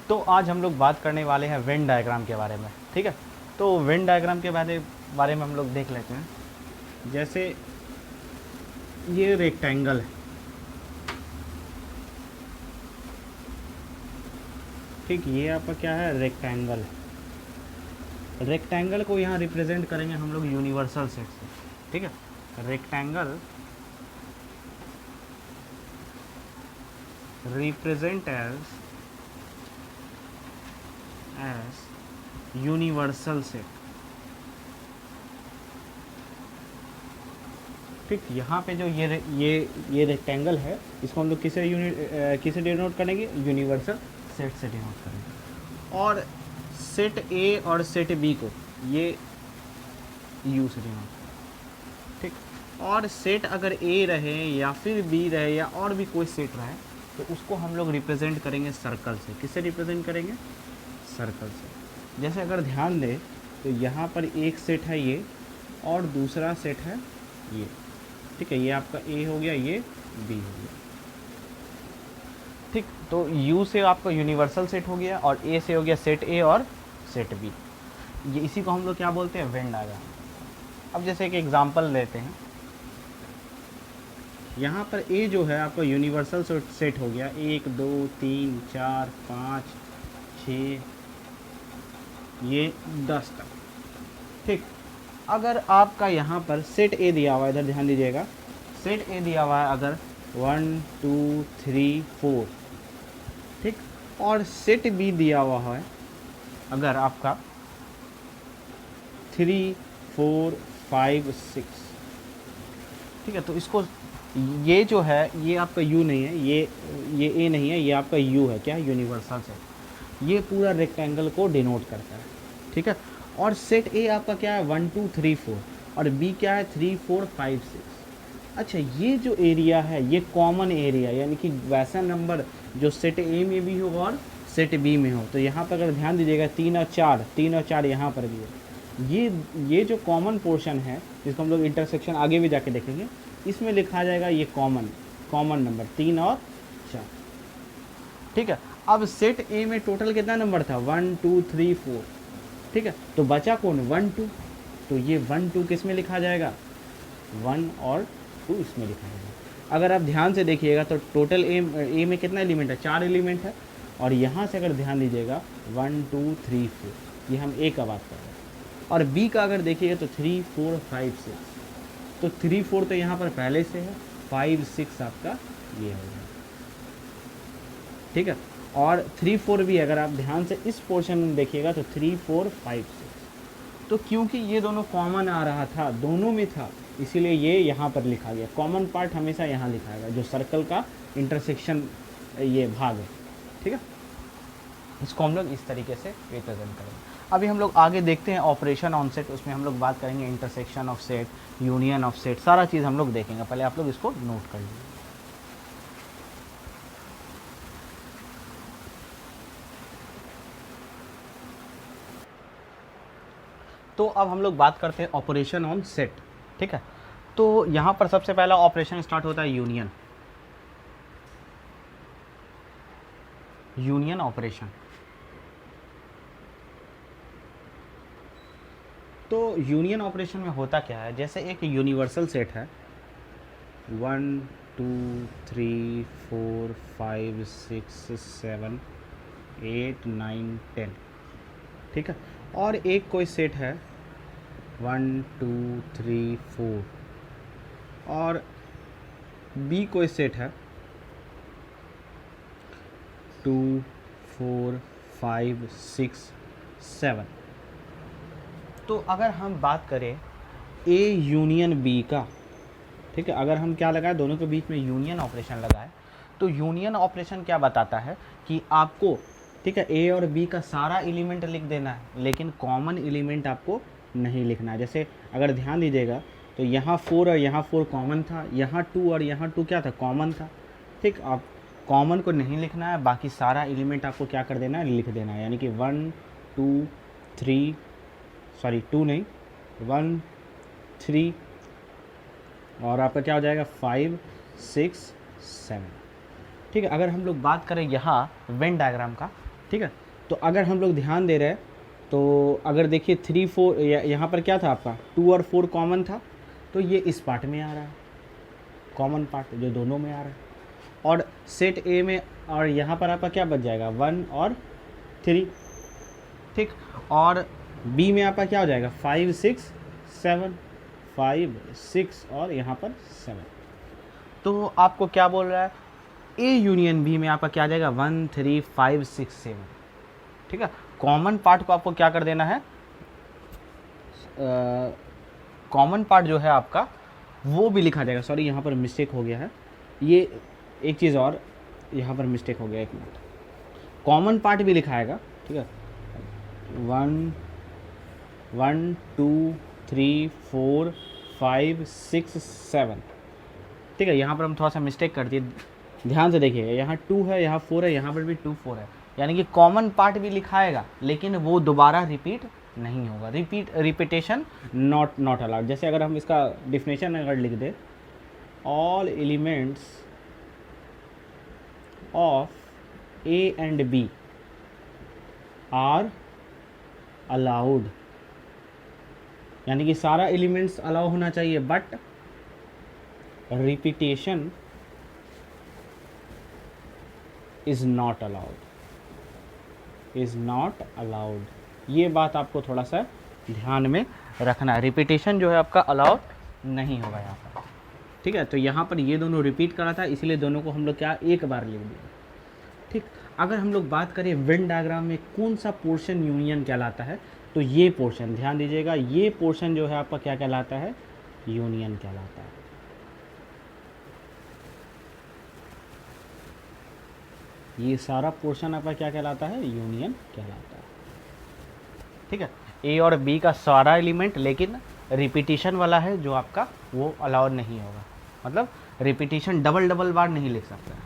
तो आज हम लोग बात करने वाले हैं वेन डायग्राम के बारे में, ठीक है। तो वेन डायग्राम के बारे में हम लोग देख लेते हैं। जैसे ये रेक्टेंगल है, ठीक, ये आपका क्या है, रेक्टेंगल है। रेक्टेंगल को यहाँ रिप्रेजेंट करेंगे हम लोग यूनिवर्सल सेट से, ठीक है। Rectangle represent as universal set, ठीक। यहाँ पे जो ये रेक्टेंगल है, इसको हम लोग किसे डिनोट करेंगे, यूनिवर्सल सेट से डिनोट करेंगे। और सेट ए और सेट बी को ये यू से डिनोट करेंगे, ठीक। और सेट अगर ए रहे या फिर बी रहे या और भी कोई सेट रहे, तो उसको हम लोग रिप्रेजेंट करेंगे सर्कल से। किससे रिप्रेजेंट करेंगे, सर्कल से। जैसे अगर ध्यान दें तो यहाँ पर एक सेट है ये और दूसरा सेट है ये, ठीक है। ये आपका ए हो गया, ये बी हो गया, ठीक। तो U से आपका यूनिवर्सल सेट हो गया और A से हो गया सेट A और सेट B। ये इसी को हम लोग क्या बोलते हैं, वेन डायग्राम। अब जैसे एक एग्जांपल लेते हैं, यहाँ पर A जो है आपका यूनिवर्सल सेट हो गया, 1 2 3 4 5 6 ये 10 तक, ठीक। अगर आपका यहाँ पर सेट ए दिया हुआ है, इधर ध्यान दीजिएगा, सेट ए दिया हुआ है अगर 1 2 3 4, ठीक। और सेट बी दिया हुआ है अगर आपका 3 4 5 6, ठीक है। तो इसको ये जो है ये आपका यू नहीं है, ये ए नहीं है, ये आपका यू है, क्या, यूनिवर्सल सेट। ये पूरा रेक्टेंगल को डिनोट करता है, ठीक है। और सेट ए आपका क्या है, 1 2 3 4 और बी क्या है, 3 4 5 6। अच्छा, ये जो एरिया है ये कॉमन एरिया, यानी कि वैसा नंबर जो सेट ए में भी हो और सेट बी में हो। तो यहाँ पर अगर ध्यान दीजिएगा 3 और 4 यहाँ पर भी है। ये जो कॉमन पोर्शन है, जिसको हम लोग इंटरसेक्शन आगे भी जाके देखेंगे, इसमें लिखा जाएगा ये कॉमन नंबर 3 और 4, ठीक है। अब सेट ए में टोटल कितना नंबर था, 1 2 3 4, ठीक है। तो बचा कौन, 1 2, तो ये 1 2 किस में लिखा जाएगा, 1 और 2 इसमें लिखा जाएगा। अगर आप ध्यान से देखिएगा तो टोटल ए में कितना एलिमेंट है, 4 एलिमेंट है। और यहाँ से अगर ध्यान दीजिएगा 1 2 3 4, ये हम ए का बात कर रहे हैं। और बी का अगर देखिएगा तो 3 4 5 6, तो 3 4 तो यहाँ पर पहले से है, 5 6 आपका ये हो गया, ठीक है। और 3 4 भी अगर आप ध्यान से इस पोर्शन में देखिएगा तो 3 4 5 6। तो क्योंकि ये दोनों कॉमन आ रहा था, दोनों में था, इसीलिए ये यहाँ पर लिखा गया। कॉमन पार्ट हमेशा यहाँ लिखाएगा, जो सर्कल का इंटरसेक्शन ये भाग है, ठीक है। इसको हम लोग इस तरीके से रिप्रेजेंट करेंगे। अभी हम लोग आगे देखते हैं ऑपरेशन ऑन सेट, उसमें हम लोग बात करेंगे intersection of set, union of set, सारा चीज़ हम लोग देखेंगे। पहले आप लोग इसको नोट कर लीजिए। तो अब हम लोग बात करते हैं ऑपरेशन ऑन सेट, ठीक है। तो यहाँ पर सबसे पहला ऑपरेशन स्टार्ट होता है यूनियन ऑपरेशन। तो यूनियन ऑपरेशन में होता क्या है, जैसे एक यूनिवर्सल सेट है 1 2 3 4 5 6 7 8 9 10, ठीक है। और एक कोई सेट है 1 2 3 4 और बी कोई सेट है 2 4 5 6 7। तो अगर हम बात करें ए यूनियन बी का, ठीक है, अगर हम क्या लगाए, दोनों के बीच में यूनियन ऑपरेशन लगाए, तो यूनियन ऑपरेशन क्या बताता है कि आपको, ठीक है, ए और बी का सारा एलिमेंट लिख देना है, लेकिन कॉमन एलिमेंट आपको नहीं लिखना है। जैसे अगर ध्यान दीजिएगा तो यहाँ 4 और यहाँ 4 कॉमन था, यहाँ 2 और यहाँ 2 क्या था, कॉमन था, ठीक। आप कॉमन को नहीं लिखना है, बाकी सारा एलिमेंट आपको क्या कर देना है, लिख देना है। यानी कि 1 2 3 सॉरी 2 नहीं 1 3 और आपका क्या हो जाएगा 5 6 7, ठीक है। अगर हम लोग बात करें यहाँ वेन डायग्राम का, ठीक है। तो अगर हम लोग ध्यान दे रहे हैं तो अगर देखिए 3 4 यहाँ पर क्या था आपका 2 और 4 कॉमन था, तो ये इस पार्ट में आ रहा है, कॉमन पार्ट जो दोनों में आ रहा है। और सेट ए में और यहाँ पर आपका क्या बच जाएगा 1 और 3, ठीक। और बी में आपका क्या हो जाएगा 5 6 7, 5 6 और यहाँ पर 7। तो आपको क्या बोल रहा है, ए यूनियन बी में आपका क्या आ जाएगा 1 3 5 6 7, ठीक है। कॉमन पार्ट को आपको क्या कर देना है, कॉमन पार्ट जो है आपका वो भी लिखा जाएगा। सॉरी यहाँ पर मिस्टेक हो गया है, ये एक चीज़ और यहाँ पर मिस्टेक हो गया, एक मिनट। कॉमन पार्ट भी लिखाएगा, ठीक है। 1 1 2 3 4 5 6 7, ठीक है। यहाँ पर हम थोड़ा सा मिस्टेक कर दिए, ध्यान से देखिएगा। यहाँ 2 है, यहाँ 4 है, यहाँ पर भी 2 4 है, यानी कि कॉमन पार्ट भी लिखाएगा लेकिन वो दोबारा रिपीट नहीं होगा। Repetition not allowed. जैसे अगर हम इसका डिफिनेशन अगर लिख दे, all elements of A and B are allowed, यानी कि सारा एलिमेंट्स अलाउ होना चाहिए, but repetition is not allowed. ये बात आपको थोड़ा सा ध्यान में रखना है, रिपीटेशन जो है आपका अलाउड नहीं होगा यहाँ पर, ठीक है। तो यहाँ पर ये दोनों रिपीट करा था, इसलिए दोनों को हम लोग क्या एक बार लिख दिया, ठीक। अगर हम लोग बात करें वेन डायग्राम में कौन सा पोर्शन यूनियन कहलाता है, तो ये पोर्शन ध्यान दीजिएगा, ये पोर्शन जो है आपका क्या कहलाता है, यूनियन कहलाता है। ये सारा पोर्शन आपका क्या कहलाता है, यूनियन कहलाता है, ठीक है। ए और बी का सारा एलिमेंट, लेकिन रिपीटिशन वाला है जो आपका वो अलाउड नहीं होगा, मतलब रिपीटिशन डबल बार नहीं लिख सकता है,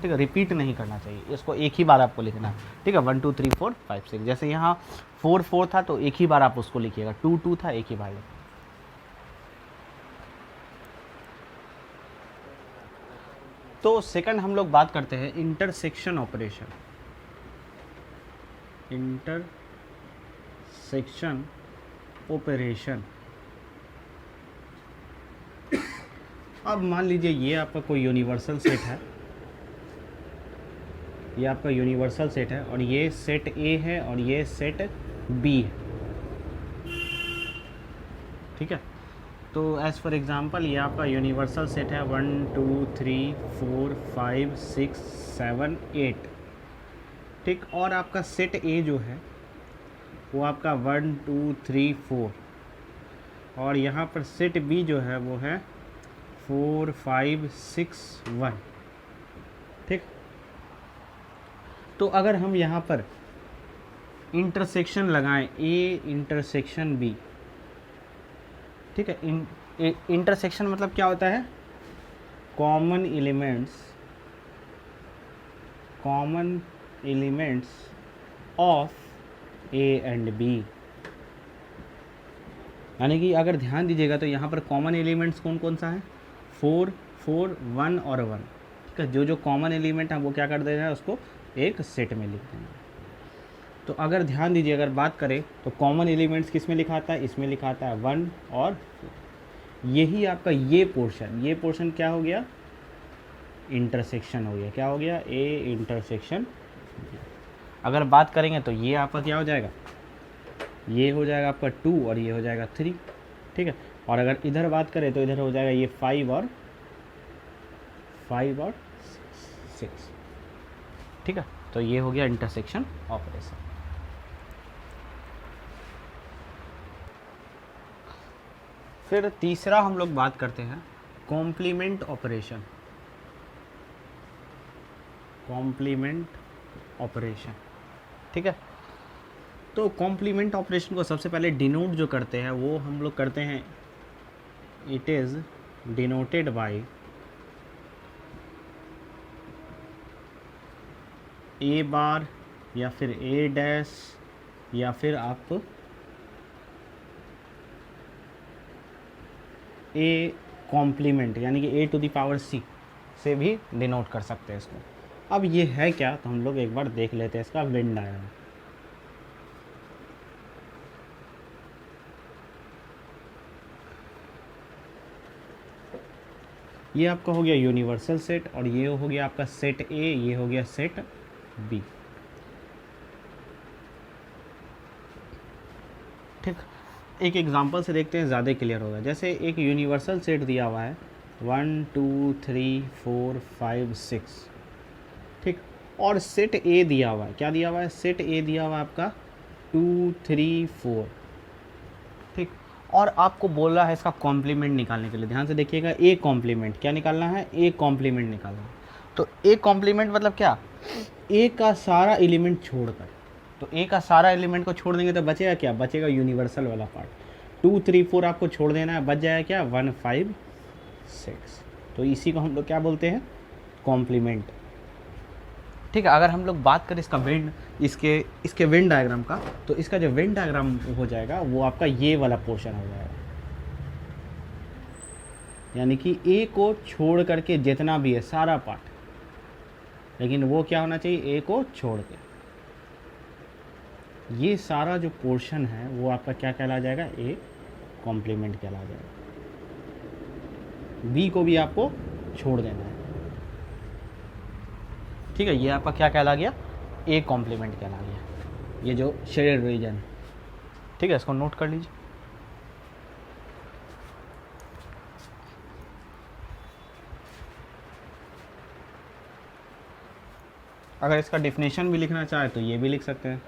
ठीक है। रिपीट नहीं करना चाहिए, इसको एक ही बार आपको लिखना है, ठीक है। 1 2 3 4 5 6, जैसे यहाँ 4 4 था तो एक ही बार आप उसको लिखिएगा, 2 2 था एक ही बार। तो सेकंड हम लोग बात करते हैं इंटरसेक्शन ऑपरेशन। इंटरसेक्शन ऑपरेशन, अब मान लीजिए ये आपका कोई यूनिवर्सल सेट है, ये आपका यूनिवर्सल सेट है और ये सेट ए है और ये सेट बी है, ठीक है। तो एज़ फॉर एग्ज़ाम्पल ये आपका यूनिवर्सल सेट है 1 2 3 4 5 6 7 8, ठीक। और आपका सेट ए जो है वो आपका 1 2 3 4, और यहाँ पर सेट बी जो है वो है 4 5 6 1, ठीक। तो अगर हम यहाँ पर इंटरसेक्शन लगाएं, ए इंटरसेक्शन बी, ठीक है। इंटरसेक्शन मतलब क्या होता है, common elements of A and B, यानी कि अगर ध्यान दीजिएगा तो यहाँ पर कॉमन एलिमेंट्स कौन कौन सा है, 4 4 1 और 1, ठीक है। जो कॉमन एलिमेंट है वो क्या कर देना है, उसको एक सेट में लिख देना है। तो अगर ध्यान दीजिए, अगर बात करें तो कॉमन एलिमेंट्स किस में लिखा आता है, इसमें लिखा आता है 1 और 4। यही आपका ये पोर्शन क्या हो गया, इंटरसेक्शन हो गया, क्या हो गया, ए इंटरसेक्शन। अगर बात करेंगे तो ये आपका क्या हो जाएगा, ये हो जाएगा आपका 2 और ये हो जाएगा 3, ठीक है। और अगर इधर बात करें तो इधर हो जाएगा ये 5 और 6, ठीक है। तो ये हो गया इंटरसेक्शन ऑपरेशन। फिर तीसरा हम लोग बात करते हैं कॉम्प्लीमेंट ऑपरेशन। ठीक है। तो कॉम्प्लीमेंट ऑपरेशन को सबसे पहले डिनोट जो करते हैं वो हम लोग करते हैं, इट इज़ डिनोटेड बाय ए बार या फिर ए डैश या फिर आप ए कॉम्प्लीमेंट यानी कि ए टू द पावर सी से भी डिनोट कर सकते हैं इसको, अब ये है क्या, तो हम लोग एक बार देख लेते हैं इसका वेन डायग्राम। ये आपका हो गया यूनिवर्सल सेट, और ये हो गया आपका सेट ए, ये हो गया सेट बी। ठीक, एक एग्जांपल से देखते हैं, ज़्यादा क्लियर होगा। जैसे एक यूनिवर्सल सेट दिया हुआ है 1 2 3 4 5 6, ठीक, और सेट ए दिया हुआ है, क्या दिया हुआ है, सेट ए दिया हुआ है आपका 2 3 4, ठीक, और आपको बोल रहा है इसका कॉम्प्लीमेंट निकालने के लिए। ध्यान से देखिएगा, ए कॉम्प्लीमेंट क्या निकालना है, ए कॉम्प्लीमेंट निकालना है। तो ए कॉम्प्लीमेंट मतलब क्या, ए का सारा एलिमेंट छोड़कर, तो ए का सारा एलिमेंट को छोड़ देंगे तो बचेगा क्या, बचेगा यूनिवर्सल वाला पार्ट। 2 3 4 आपको छोड़ देना है, बच जाएगा क्या 1 5 6। तो इसी को हम लोग क्या बोलते हैं, कॉम्प्लीमेंट। ठीक है, अगर हम लोग बात करें इसका वेन, इसके वेन डायग्राम का, तो इसका जो वेन डायग्राम हो जाएगा वो आपका ये वाला पोर्शन हो जाएगा। यानी कि ए को छोड़ करके जितना भी है सारा पार्ट, लेकिन वो क्या होना चाहिए, ए को छोड़ के। ये सारा जो पोर्शन है वो आपका क्या कहला जाएगा, ए कॉम्प्लीमेंट कहला जाएगा। बी को भी आपको छोड़ देना है, ठीक है। ये आपका क्या कहला गया, ए कॉम्प्लीमेंट कहला गया, ये जो शेडेड रीजन, ठीक है, इसको नोट कर लीजिए। अगर इसका डेफिनेशन भी लिखना चाहे तो ये भी लिख सकते हैं,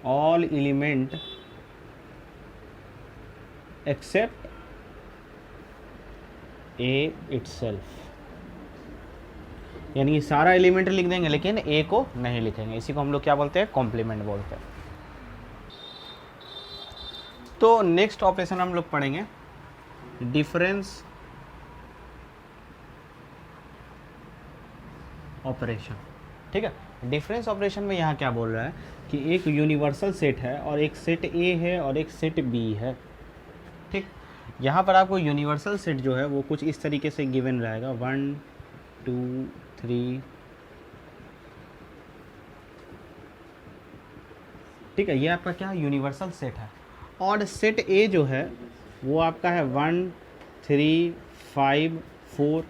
ऑल एलिमेंट एक्सेप्ट ए इटसेल्फ, यानी कि सारा एलिमेंट लिख देंगे लेकिन ए को नहीं लिखेंगे। इसी को हम लोग क्या बोलते हैं, कॉम्प्लीमेंट बोलते हैं। तो नेक्स्ट ऑपरेशन हम लोग पढ़ेंगे डिफरेंस ऑपरेशन, ठीक है। डिफरेंस ऑपरेशन में यहाँ क्या बोल रहा है कि एक यूनिवर्सल सेट है और एक सेट ए है और एक सेट बी है, ठीक। यहाँ पर आपको यूनिवर्सल सेट जो है वो कुछ इस तरीके से गिवन रहेगा 1 2 3, ठीक है। ये आपका क्या यूनिवर्सल सेट है, और सेट ए जो है वो आपका है 1 3 5 4,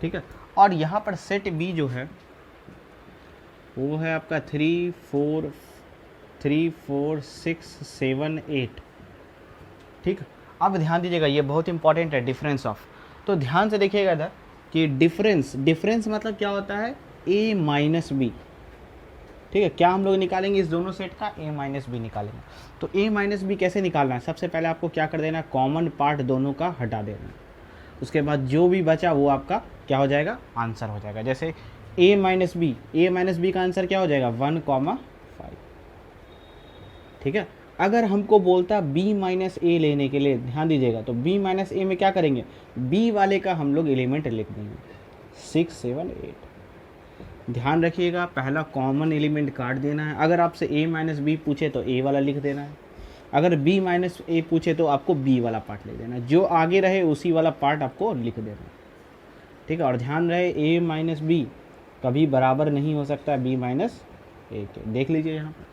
ठीक है। और यहाँ पर सेट बी जो है वो है आपका 3 4 6 7 8, ठीक। अब ध्यान दीजिएगा, ये बहुत इंपॉर्टेंट है, डिफरेंस ऑफ। तो ध्यान से देखिएगा इधर कि डिफरेंस मतलब क्या होता है, ए माइनस बी, ठीक है। क्या हम लोग निकालेंगे इस दोनों सेट का, ए माइनस बी निकालेंगे। तो ए माइनस बी कैसे निकालना है, सबसे पहले आपको क्या कर देना है, कॉमन पार्ट दोनों का हटा देना है। उसके बाद जो भी बचा वो आपका क्या हो जाएगा, आंसर हो जाएगा। जैसे ए माइनस बी का आंसर क्या हो जाएगा 1,5, ठीक है। अगर हमको बोलता बी माइनस ए लेने के लिए, ध्यान दीजिएगा, तो बी माइनस ए में क्या करेंगे, बी वाले का हम लोग एलिमेंट लिख देंगे 6 7 8। ध्यान रखिएगा, पहला कॉमन एलिमेंट काट देना है। अगर आपसे ए माइनस बी पूछे तो ए वाला लिख देना है, अगर बी माइनस ए पूछे तो आपको बी वाला पार्ट लिख देना है, जो आगे रहे उसी वाला पार्ट आपको लिख देना है, ठीक है। और ध्यान रहे ए माइनस बी कभी बराबर नहीं हो सकता बी माइनस ए के, देख लीजिए यहाँ पर।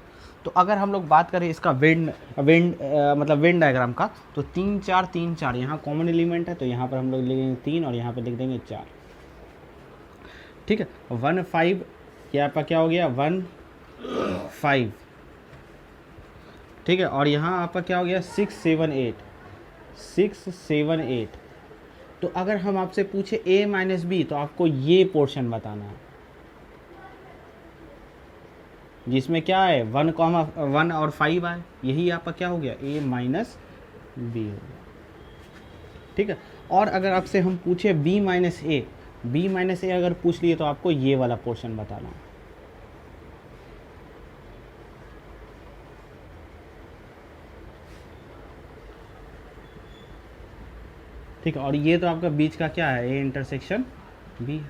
तो अगर हम लोग बात करें इसका मतलब वेन डायग्राम का, तो 3 4 3 4 यहाँ कॉमन एलिमेंट है, तो यहाँ पर हम लोग लिखेंगे 3 और यहाँ पर लिख देंगे 4, ठीक है। 1 5 क्या आपका क्या हो गया 1 5, ठीक है। और यहाँ आपका क्या हो गया 6 7 8। तो अगर हम आपसे पूछे a माइनस बी, तो आपको ये पोर्शन बताना है जिसमें क्या है 1 और 5 आए, यही आपका क्या हो गया a माइनस बी हो गया, ठीक है। और अगर आपसे हम पूछे b माइनस ए अगर पूछ लिए तो आपको ये वाला पोर्शन बताना है, ठीक है। और ये तो आपका बीच का क्या है, ए इंटरसेक्शन बी,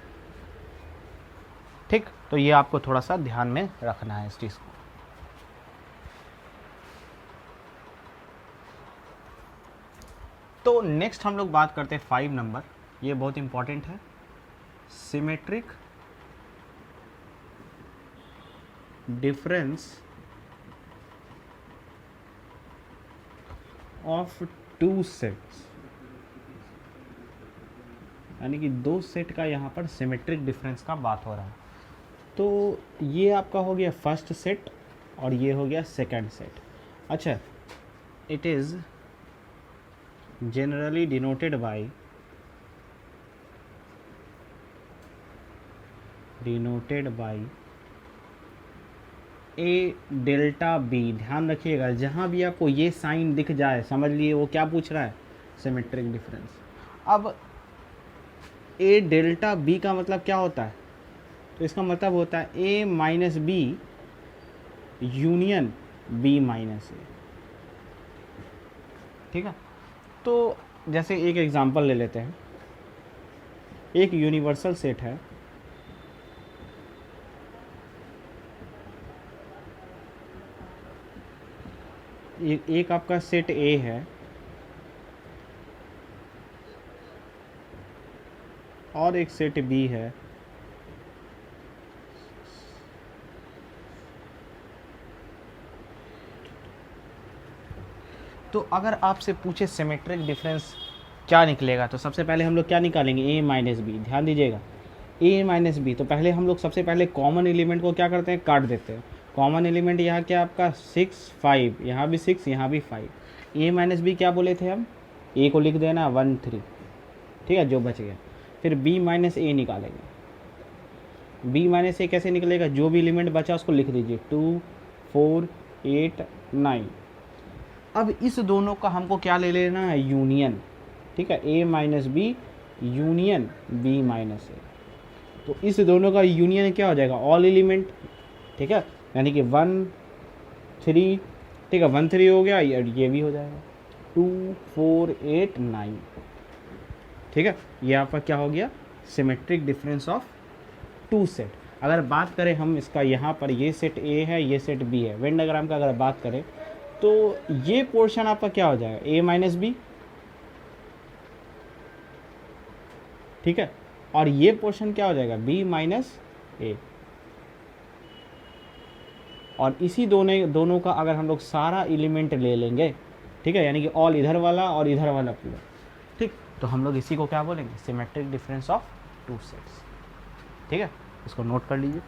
ठीक। तो ये आपको थोड़ा सा ध्यान में रखना है इस चीज़ को। तो नेक्स्ट हम लोग बात करते हैं 5 नंबर, ये बहुत इंपॉर्टेंट है, symmetric difference of two sets, यानी कि दो सेट का यहाँ पर सिमेट्रिक डिफरेंस का बात हो रहा है। तो ये आपका हो गया फर्स्ट सेट और ये हो गया सेकंड सेट। अच्छा, it is generally denoted by A delta B. ध्यान रखिएगा, जहाँ भी आपको ये साइन दिख जाए समझ लिए वो क्या पूछ रहा है, सिमेट्रिक डिफरेंस। अब ए डेल्टा बी का मतलब क्या होता है, तो इसका मतलब होता है A minus B union B minus A. ठीक है, तो जैसे एक एग्जांपल ले लेते हैं, एक यूनिवर्सल सेट है, एक आपका सेट ए है और एक सेट बी है। तो अगर आपसे पूछे सिमेट्रिक डिफरेंस क्या निकलेगा, तो सबसे पहले हम लोग क्या निकालेंगे, ए माइनस बी। ध्यान दीजिएगा, ए माइनस बी, तो पहले हम लोग सबसे पहले कॉमन एलिमेंट को क्या करते हैं, काट देते हैं। कॉमन एलिमेंट यहाँ क्या आपका 6 5, यहाँ भी 6 यहाँ भी 5। ए माइनस बी क्या बोले थे हम, ए को लिख देना 1 3, ठीक है, जो बच गया। फिर बी माइनस ए निकालेंगे। बी माइनस ए कैसे निकलेगा, जो भी एलिमेंट बचा उसको लिख दीजिए 2 4 8 9। अब इस दोनों का हमको क्या ले लेना है, यूनियन। ठीक है, A minus B union B minus A. तो इस दोनों का यूनियन क्या हो जाएगा, ऑल एलिमेंट। ठीक है, यानी कि 1 3, ठीक है, 1 3 हो गया, ये भी हो जाएगा 2 4 8 9। ठीक है, ये आपका क्या हो गया, symmetric difference of two set. अगर बात करें हम इसका, यहाँ पर ये सेट ए है, ये सेट बी है, वेन डायग्राम का अगर बात करें तो ये पोर्शन आपका क्या हो जाएगा, ए माइनस बी। ठीक है, और ये पोर्शन क्या हो जाएगा, बी माइनस ए। और इसी दोनों का अगर हम लोग सारा एलिमेंट ले लेंगे, ठीक है, यानी कि ऑल इधर वाला और इधर वाला पूरा, ठीक, तो हम लोग इसी को क्या बोलेंगे, symmetric difference of two sets. ठीक है, इसको नोट कर लीजिए।